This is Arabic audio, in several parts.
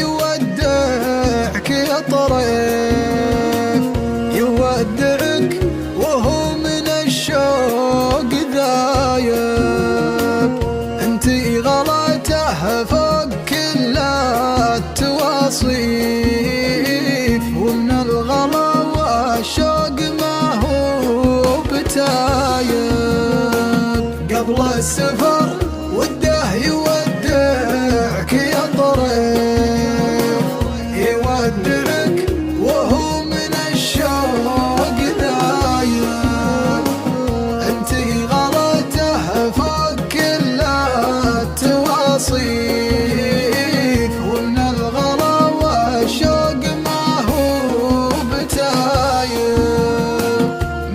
يودعك يا طريف، يودعك وهو من الشوق ذايب. انتي غلاته فوق كل التواصيف، ومن الغلا والشوق ما هو بتايب. قبل السفر وده يودعك يا طريف، يودعك وهو من الشوق ذايب. انتي غلته فوق كل التواصيف، ومن الغلا والشوق ما هو بتايب.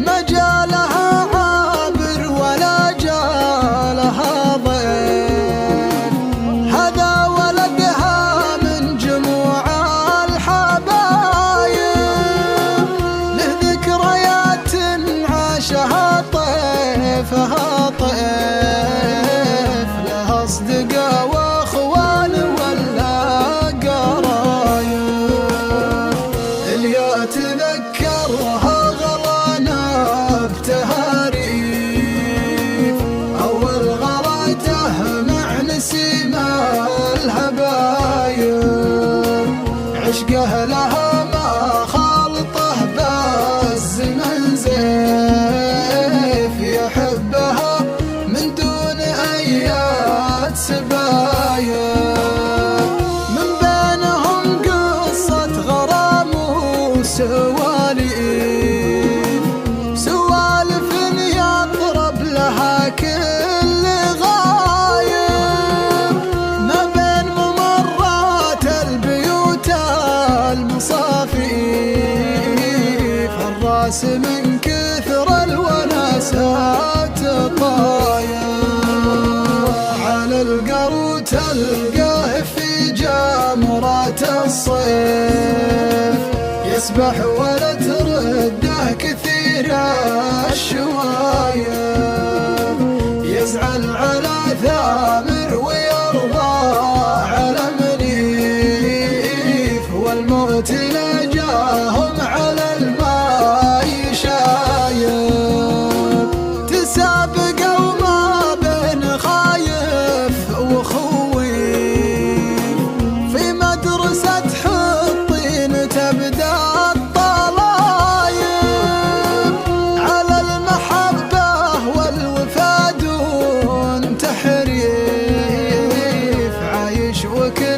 ما جالها عابر ولا جالها ضيف، هذا ولدها من جموع الحبايب. له ذكريات عاشها طيفها طيف، له أصدقاء وأخوان ولا قرايب. اللي أتذكرها غلانا بتهاريف، أول غلاته مع نسيم الهبايب. عشقه لها ما خالطه بالزمن زيف، يحبها من دون أيات سبايب. من بينهم قصة غرام وسواليف، سوالف يضرب لها كل غايب. ما بين ممرات البيوت المصافيف، الراس من كثر الوناسات طاير. على القرو تلقاه في جمرات الصيف، يسبح ولا ترده كثير الشوايب. يزعل على ثامر ويرضى على منيف، والموت نجاهم على الماء شايب. تسابقوا ما بين خايف وخويف، في مدرسة حطين تبدأ الطلايب. على المحبة والوفا دون تحريف، عايش وكل